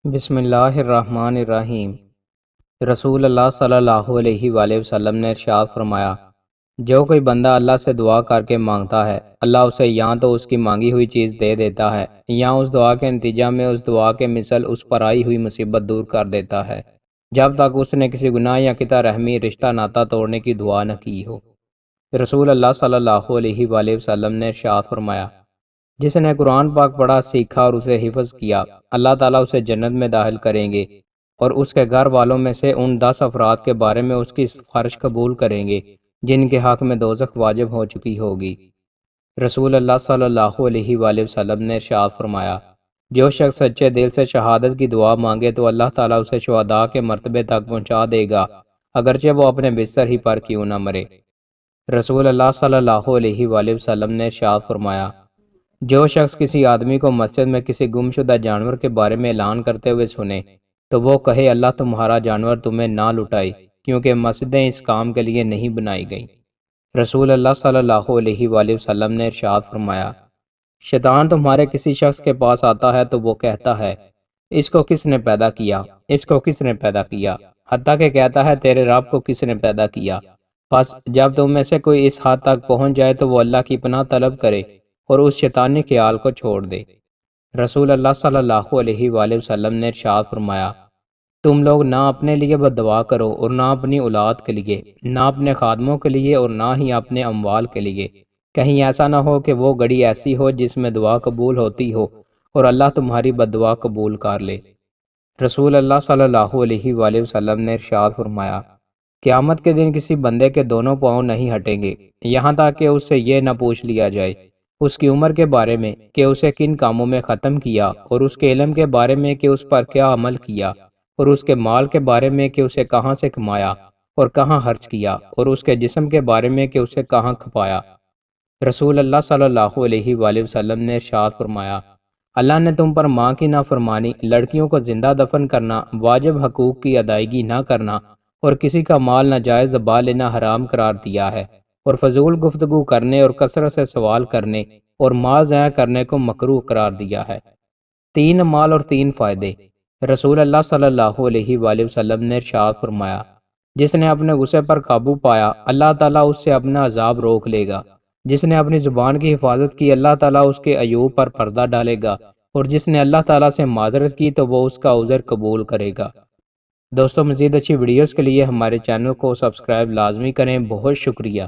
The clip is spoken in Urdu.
بسم اللہ الرحمن الرحیم۔ رسول اللہ صلی اللہ علیہ وآلہ وسلم نے ارشاد فرمایا، جو کوئی بندہ اللہ سے دعا کر کے مانگتا ہے، اللہ اسے یا تو اس کی مانگی ہوئی چیز دے دیتا ہے یا اس دعا کے نتیجہ میں اس دعا کے مثل اس پر آئی ہوئی مصیبت دور کر دیتا ہے، جب تک اس نے کسی گناہ یا قطع رحمی رشتہ ناتا توڑنے کی دعا نہ کی ہو۔ رسول اللہ صلی اللہ علیہ وآلہ وسلم نے ارشاد فرمایا، جس نے قرآن پاک پڑھا، سیکھا اور اسے حفظ کیا، اللہ تعالیٰ اسے جنت میں داخل کریں گے اور اس کے گھر والوں میں سے ان 10 افراد کے بارے میں اس کی سفارش قبول کریں گے جن کے حق میں دوزخ واجب ہو چکی ہوگی۔ رسول اللہ صلی اللہ علیہ وآلہ وسلم نے ارشاد فرمایا، جو شخص سچے دل سے شہادت کی دعا مانگے تو اللہ تعالیٰ اسے شہداء کے مرتبے تک پہنچا دے گا، اگرچہ وہ اپنے بستر ہی پر کیوں نہ مرے۔ رسول اللہ صلی اللہ علیہ وآلہ وسلم نے ارشاد فرمایا، جو شخص کسی آدمی کو مسجد میں کسی گمشدہ جانور کے بارے میں اعلان کرتے ہوئے سنے تو وہ کہے، اللہ تمہارا جانور تمہیں نہ لٹائے، کیونکہ مسجدیں اس کام کے لیے نہیں بنائی گئیں۔ رسول اللہ صلی اللہ علیہ وآلہ وسلم نے ارشاد فرمایا، شیطان تمہارے کسی شخص کے پاس آتا ہے تو وہ کہتا ہے، اس کو کس نے پیدا کیا، اس کو کس نے پیدا کیا، حتیٰ کہ کہتا ہے، تیرے رب کو کس نے پیدا کیا۔ پس جب تم میں سے کوئی اس حد تک پہنچ جائے تو وہ اللہ کی پناہ طلب کرے اور اس شیطانی خیال کو چھوڑ دے۔ رسول اللہ صلی اللہ علیہ وآلہ وسلم نے ارشاد فرمایا، تم لوگ نہ اپنے لیے بد دعا کرو اور نہ اپنی اولاد کے لیے، نہ اپنے خادموں کے لیے اور نہ ہی اپنے اموال کے لیے، کہیں ایسا نہ ہو کہ وہ گھڑی ایسی ہو جس میں دعا قبول ہوتی ہو اور اللہ تمہاری بد دعا قبول کر لے۔ رسول اللہ صلی اللہ علیہ وآلہ وسلم نے ارشاد فرمایا، قیامت کے دن کسی بندے کے دونوں پاؤں نہیں ہٹیں گے یہاں تک کہ اس سے یہ نہ پوچھ لیا جائے اس کی عمر کے بارے میں کہ اسے کن کاموں میں ختم کیا، اور اس کے علم کے بارے میں کہ اس پر کیا عمل کیا، اور اس کے مال کے بارے میں کہ اسے کہاں سے کمایا اور کہاں خرچ کیا، اور اس کے جسم کے بارے میں کہ اسے کہاں کھپایا۔ رسول اللہ صلی اللہ علیہ وآلہ وسلم نے ارشاد فرمایا، اللہ نے تم پر ماں کی نافرمانی، لڑکیوں کو زندہ دفن کرنا، واجب حقوق کی ادائیگی نہ کرنا اور کسی کا مال ناجائز دبا لینا حرام قرار دیا ہے، اور فضول گفتگو کرنے اور کثرت سے سوال کرنے اور مال ضائع کرنے کو مکروہ قرار دیا ہے۔ 3 مال اور 3 فائدے۔ رسول اللہ صلی اللہ علیہ وآلہ وسلم نے ارشاد فرمایا، جس نے اپنے غصے پر قابو پایا، اللہ تعالیٰ اس سے اپنا عذاب روک لے گا۔ جس نے اپنی زبان کی حفاظت کی، اللہ تعالیٰ اس کے عیوب پر پردہ ڈالے گا، اور جس نے اللہ تعالیٰ سے معذرت کی تو وہ اس کا عذر قبول کرے گا۔ دوستو، مزید اچھی ویڈیوز کے لیے ہمارے چینل کو سبسکرائب لازمی کریں۔ بہت شکریہ۔